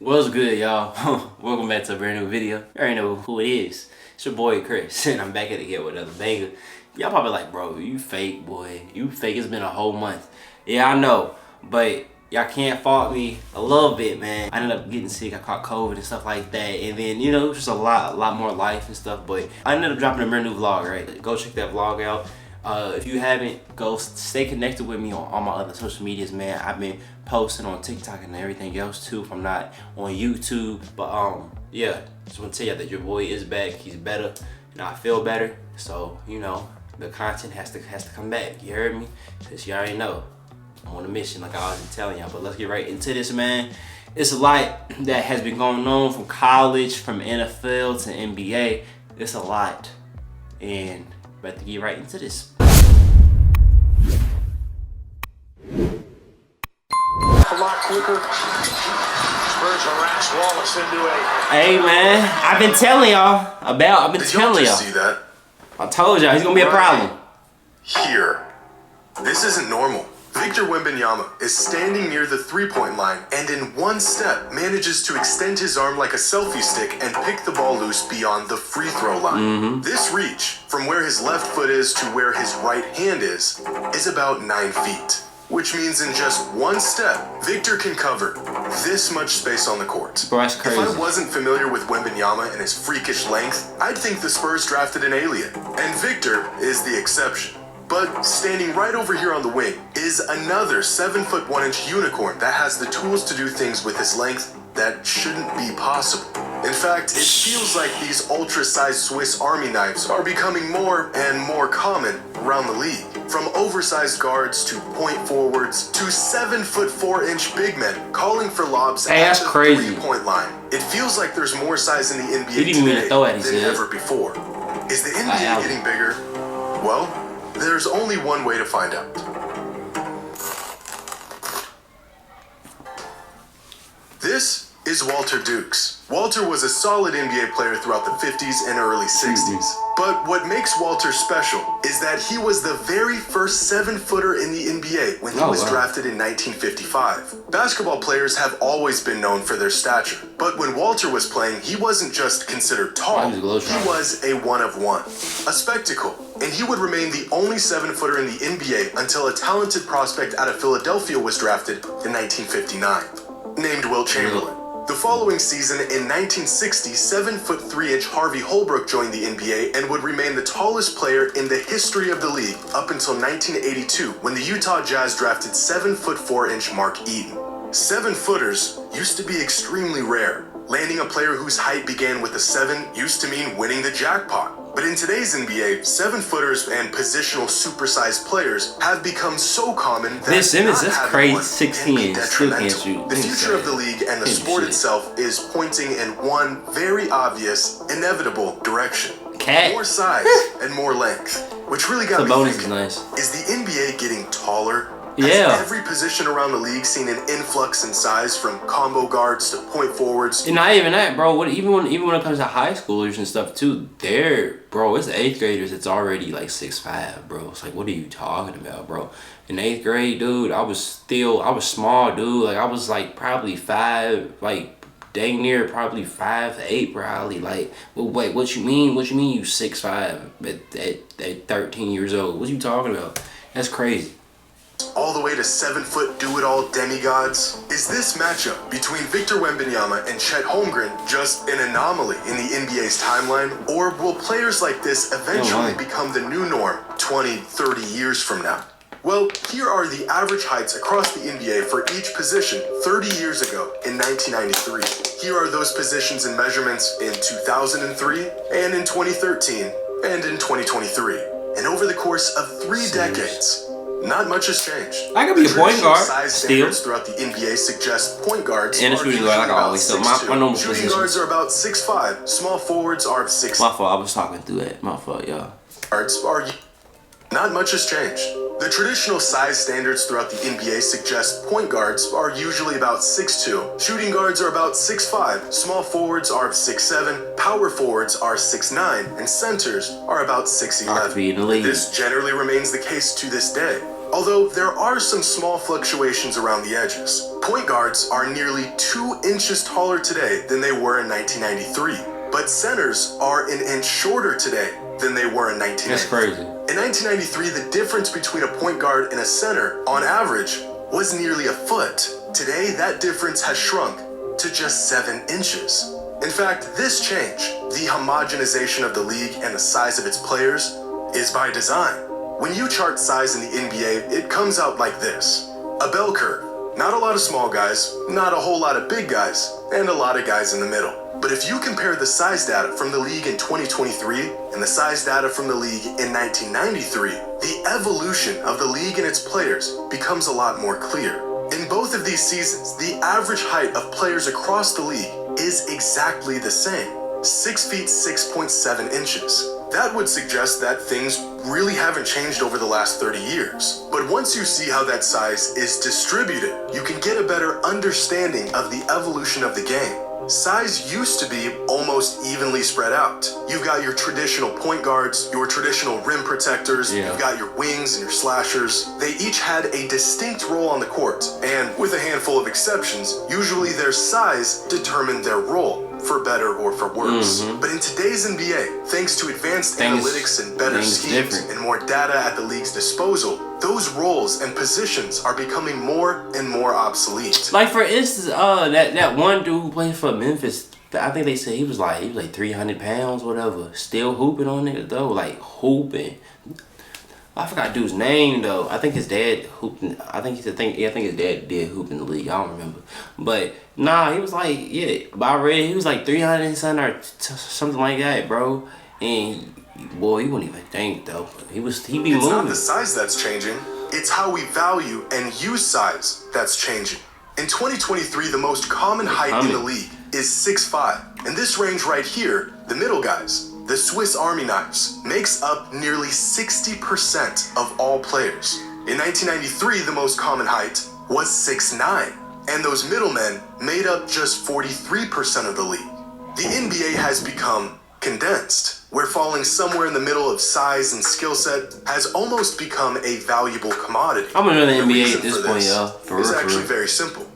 What's good, y'all? Welcome back to a brand new video. You already know who it is. It's your boy Chris, and I'm back at it again with another banger. Y'all probably like, bro, you fake, boy. You fake. It's been a whole month. Yeah, I know, but y'all can't fault me a little bit, man. I ended up getting sick. I caught COVID and stuff like that, and then it was just a lot more life and stuff. But I ended up dropping a brand new vlog. Right, go check that vlog out. If you haven't, go stay connected with me on all my other social medias, man. I've been posting on TikTok and everything else too if I'm not on YouTube. But yeah, just want to tell you that your boy is back. He's better and I feel better. So, the content has to come back. You heard me? Cause you already know I'm on a mission like I always been telling y'all. But let's get right into this, man. It's a lot that has been going on from college, from NFL to NBA. It's a lot. And about to get right into this. A lot quicker. Spurs harass Wallace into a. Hey man, I've been telling y'all about. I've been telling y'all. See that? I told y'all he's gonna be a problem. Here, this isn't normal. Victor Wembanyama is standing near the three-point line and in one step manages to extend his arm like a selfie stick and pick the ball loose beyond the free throw line. This reach, from where his left foot is to where his right hand is about 9 feet. Which means in just one step, Victor can cover this much space on the court. Bro, that's crazy. If I wasn't familiar with Wembanyama and his freakish length, I'd think the Spurs drafted an alien. And Victor is the exception. But standing right over here on the wing is another 7' 1" unicorn that has the tools to do things with his length that shouldn't be possible. In fact, it feels like these ultra-sized Swiss Army knives are becoming more and more common around the league. From oversized guards to point forwards to 7' 4" big men calling for lobs at the three-point line. It feels like there's more size in the NBA today than ever before. Is the NBA getting bigger? Well, there's only one way to find out. This is Walter Dukes. Walter was a solid NBA player throughout the 50s and early 60s. But what makes Walter special is that he was the very first 7-footer in the NBA when he was drafted in 1955. Basketball players have always been known for their stature. But when Walter was playing, he wasn't just considered tall. He was a one of one, a spectacle. And he would remain the only 7-footer in the NBA until a talented prospect out of Philadelphia was drafted in 1959, named Wilt Chamberlain. The following season, in 1960, 7' 3" Harvey Holbrook joined the NBA and would remain the tallest player in the history of the league up until 1982, when the Utah Jazz drafted 7' 4" Mark Eaton. 7-footers used to be extremely rare. Landing a player whose height began with a 7 used to mean winning the jackpot. But in today's NBA, 7-footers and positional supersized players have become so common that this Simmons is crazy. 16 still can't shoot. The future of the league and the sport itself is pointing in one very obvious, inevitable direction. More size and more length. Which really got me thinking, is the NBA getting taller? Has every position around the league seen an influx in size, from combo guards to point forwards? And not even that, bro. Even when it comes to high schoolers and stuff too, it's the 8th graders. It's already like 6'5", bro. It's like, what are you talking about, bro? In 8th grade, dude, I was small, dude. Like I was like probably 5, like dang near probably 5'8", probably. Like, well, wait, what you mean? What you mean you 6'5" at 13 years old? What you talking about? That's crazy. All the way to 7-foot do-it-all demigods? Is this matchup between Victor Wembanyama and Chet Holmgren just an anomaly in the NBA's timeline? Or will players like this eventually become the new norm 20, 30 years from now? Well, here are the average heights across the NBA for each position 30 years ago in 1993. Here are those positions and measurements in 2003, and in 2013, and in 2023. And over the course of 3 decades, not much has changed. I could be a point guard. Size standards throughout the NBA suggest point guards and a shooting guard, like always. So my normal shooting guards are about 6'5". Small forwards are 6'. My fault. I was talking through that. My fault, y'all. Not much has changed. The traditional size standards throughout the NBA suggest point guards are usually about 6'2", shooting guards are about 6'5", small forwards are 6'7", power forwards are 6'9", and centers are about 6'11". This generally remains the case to this day. although there are some small fluctuations around the edges. Point guards are nearly 2 inches taller today than they were in 1993, but centers are an inch shorter today than they were in 1993. That's crazy. In 1993, the difference between a point guard and a center, on average, was nearly a foot. Today, that difference has shrunk to just 7 inches. In fact, this change, the homogenization of the league and the size of its players, is by design. When you chart size in the NBA, it comes out like this. A bell curve. Not a lot of small guys, not a whole lot of big guys, and a lot of guys in the middle. But if you compare the size data from the league in 2023 and the size data from the league in 1993, the evolution of the league and its players becomes a lot more clear. In both of these seasons, the average height of players across the league is exactly the same, 6 feet 6.7 inches. That would suggest that things really haven't changed over the last 30 years. But once you see how that size is distributed, you can get a better understanding of the evolution of the game. Size used to be almost evenly spread out. You've got your traditional point guards, your traditional rim protectors, you've got your wings and your slashers. They each had a distinct role on the court, and with a handful of exceptions, usually their size determined their role, for better or for worse. But in today's NBA, thanks to advanced analytics and better schemes and more data at the league's disposal, those roles and positions are becoming more and more obsolete. Like for instance, that one dude who played for Memphis, I think they said he was like 300 pounds, whatever. Still hooping on it though, like hooping. I forgot dude's name though. I think his dad hooped. I think his dad did hoop in the league. I don't remember, but nah, he was like But I read he was like 300 and something or something like that, bro. And boy, he wouldn't even think though. He be moving. It's not the size that's changing. It's how we value and use size that's changing. In 2023, the most common height in the league is 6'5", and this range right here, the middle guys, the Swiss Army knives, makes up nearly 60% of all players. In 1993, the most common height was 6'9", and those middlemen made up just 43% of the league. The NBA has become condensed, where falling somewhere in the middle of size and skill set has almost become a valuable commodity. I'm gonna know the NBA at this point, y'all. It's actually very simple.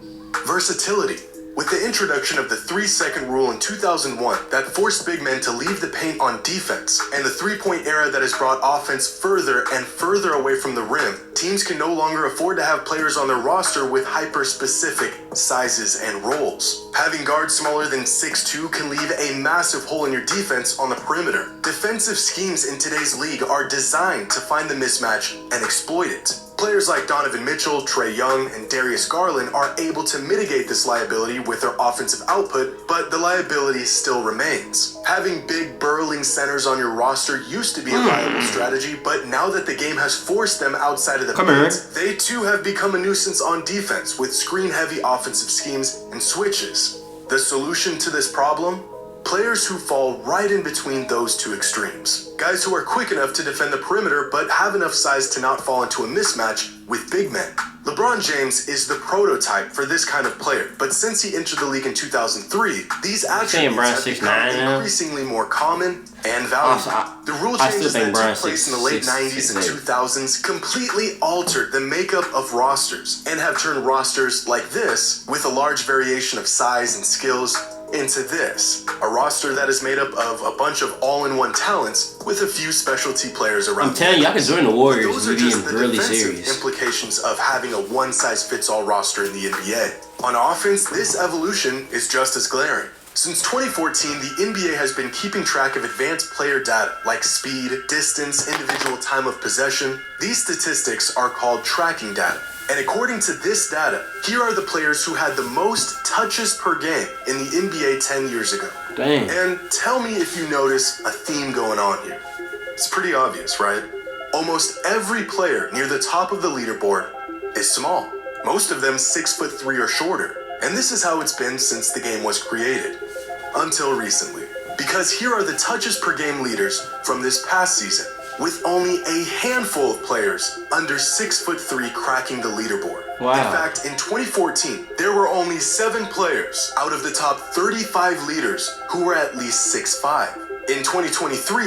Versatility. With the introduction of the 3-second rule in 2001 that forced big men to leave the paint on defense, and the three-point era that has brought offense further and further away from the rim, teams can no longer afford to have players on their roster with hyper-specific sizes and roles. Having guards smaller than 6'2" can leave a massive hole in your defense on the perimeter. Defensive schemes in today's league are designed to find the mismatch and exploit it. Players like Donovan Mitchell, Trae Young, and Darius Garland are able to mitigate this liability with their offensive output, but the liability still remains. Having big, burrowing centers on your roster used to be a viable strategy, but now that the game has forced them outside of the paint, they too have become a nuisance on defense with screen-heavy offensive schemes and switches. The solution to this problem? Players who fall right in between those two extremes. Guys who are quick enough to defend the perimeter but have enough size to not fall into a mismatch with big men. LeBron James is the prototype for this kind of player, but since he entered the league in 2003, these attributes have become increasingly more common and valuable. The rule changes that took place in the late 90s and 2000s completely altered the makeup of rosters and have turned rosters like this, with a large variation of size and skills, into this, a roster that is made up of a bunch of all-in-one talents with a few specialty players around. I'm telling you, I can join the Warriors. Those are just the really defensive implications of having a one-size-fits-all roster in the NBA. On offense, this evolution is just as glaring. Since 2014, the NBA has been keeping track of advanced player data like speed, distance, individual time of possession. These statistics are called tracking data. And according to this data, here are the players who had the most touches per game in the NBA 10 years ago. Dang. And tell me if you notice a theme going on here. It's pretty obvious, right? Almost every player near the top of the leaderboard is small. Most of them 6'3" or shorter. And this is how it's been since the game was created. Until recently. Because here are the touches per game leaders from this past season, with only a handful of players under 6'3" cracking the leaderboard. Wow. In fact, in 2014, there were only 7 players out of the top 35 leaders who were at least 6'5". In 2023,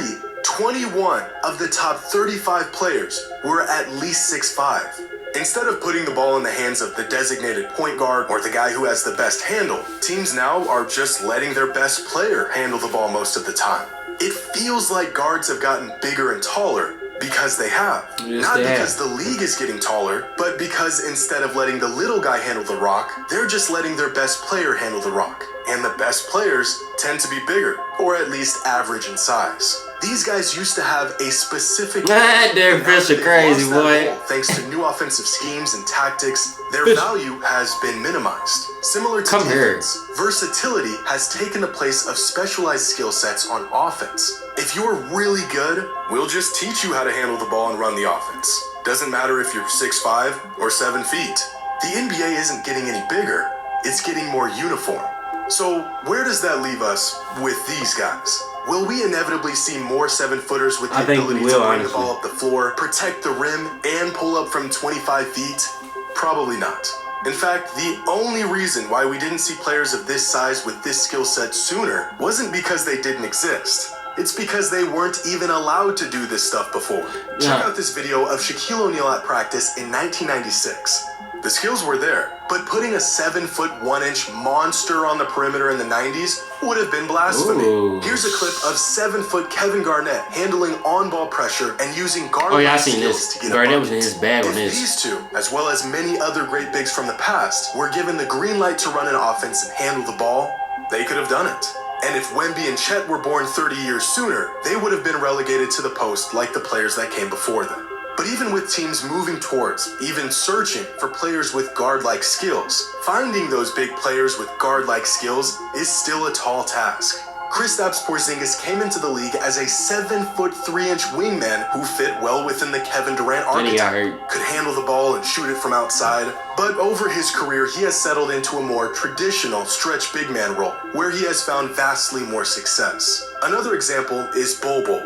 21 of the top 35 players were at least 6'5". Instead of putting the ball in the hands of the designated point guard or the guy who has the best handle, teams now are just letting their best player handle the ball most of the time. It feels like guards have gotten bigger and taller because they have. Yes, Not they because have. the league is getting taller, but because instead of letting the little guy handle the rock, they're just letting their best player handle the rock. And the best players tend to be bigger, or at least average in size. These guys used to have a specific Derek Fisher crazy, boy. Thanks to new offensive schemes and tactics, their value has been minimized. Similar to defense, versatility has taken the place of specialized skill sets on offense. If you're really good, we'll just teach you how to handle the ball and run the offense. Doesn't matter if you're 6'5" or 7 feet. The NBA isn't getting any bigger, it's getting more uniform. So where does that leave us with these guys? Will we inevitably see more 7-footers with the ability to bring the ball up the floor, protect the rim, and pull up from 25 feet? Probably not. In fact, the only reason why we didn't see players of this size with this skill set sooner wasn't because they didn't exist. It's because they weren't even allowed to do this stuff before. Check out this video of Shaquille O'Neal at practice in 1996. The skills were there, but putting a 7'1" monster on the perimeter in the 90s would have been blasphemy. Ooh. Here's a clip of 7' Kevin Garnett handling on-ball pressure and using guard skills to get Garnett was in his bag on this. These two, as well as many other great bigs from the past, were given the green light to run an offense and handle the ball, they could have done it. And if Wemby and Chet were born 30 years sooner, they would have been relegated to the post like the players that came before them. But even with teams moving towards, even searching for players with guard-like skills, finding those big players with guard-like skills is still a tall task. Kristaps Porzingis came into the league as a 7'3" wingman who fit well within the Kevin Durant archetype, could handle the ball and shoot it from outside. But over his career, he has settled into a more traditional stretch big man role, where he has found vastly more success. Another example is Bol Bol,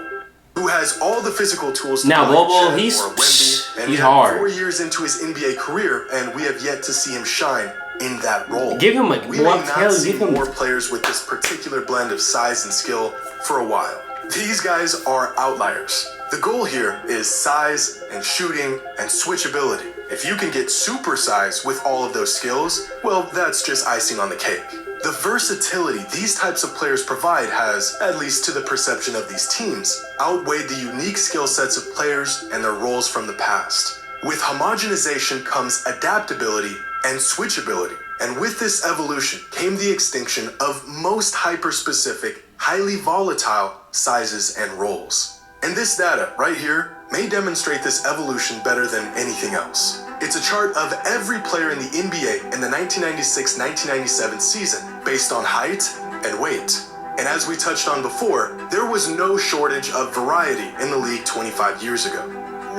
who has all the physical tools to now play Bobo, Chet he's or Wemby, and he's hard. 4 years into his NBA career, and we have yet to see him shine in that role. Give him a We may not see more players with this particular blend of size and skill for a while. These guys are outliers. The goal here is size and shooting and switchability. If you can get super size with all of those skills, well, that's just icing on the cake. The versatility these types of players provide has, at least to the perception of these teams, outweighed the unique skill sets of players and their roles from the past. With homogenization comes adaptability and switchability. And with this evolution came the extinction of most hyper-specific, highly volatile sizes and roles. And this data right here may demonstrate this evolution better than anything else. It's a chart of every player in the NBA in the 1996-1997 season based on height and weight. And as we touched on before, there was no shortage of variety in the league 25 years ago.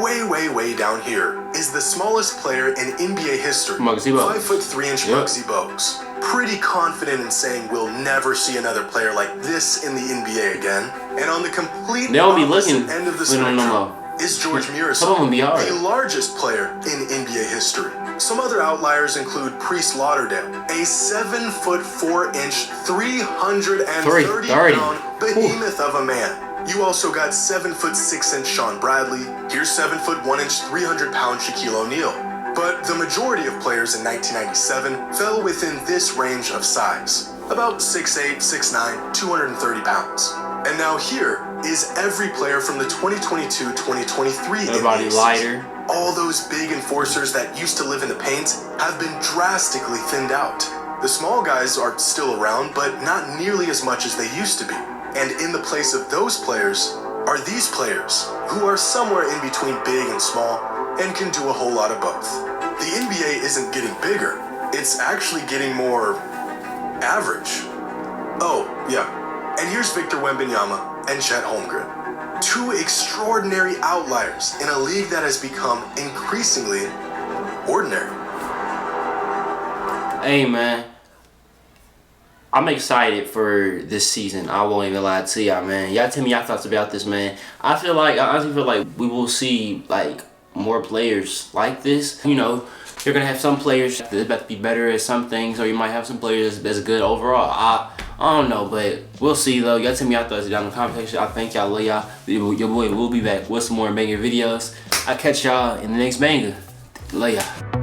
Way down here is the smallest player in NBA history, 5'3" Muggsy Bogues. Pretty confident in saying we'll never see another player like this in the NBA again. And on the complete opposite end of the spectrum is George Muresan, the largest player in NBA history. Some other outliers include Priest Lauderdale, a 7'4", 330-pound behemoth of a man. You also got 7'6" Sean Bradley. Here's 7'1", 300-pound Shaquille O'Neal. But the majority of players in 1997 fell within this range of size, about 6'8", 6'9", 230 pounds. And now here is every player from the 2022-2023 NBA season. All those big enforcers that used to live in the paint have been drastically thinned out. The small guys are still around, but not nearly as much as they used to be. And in the place of those players are these players, who are somewhere in between big and small, and can do a whole lot of both. The NBA isn't getting bigger, it's actually getting more average. Oh, yeah, and here's Victor Wembanyama and Chet Holmgren. Two extraordinary outliers in a league that has become increasingly ordinary. Hey, man. I'm excited for this season. I won't even lie to y'all, man. Y'all tell me y'all thoughts about this, man. I honestly feel like we will see, like, more players like this. You know, you're gonna have some players that's about to be better at some things, or you might have some players that's good overall. I don't know, but we'll see though. Y'all tell me y'all thoughts down in the comment section. I thank y'all, love y'all. Your boy will be back with some more banger videos. I'll catch y'all in the next banger. Love y'all.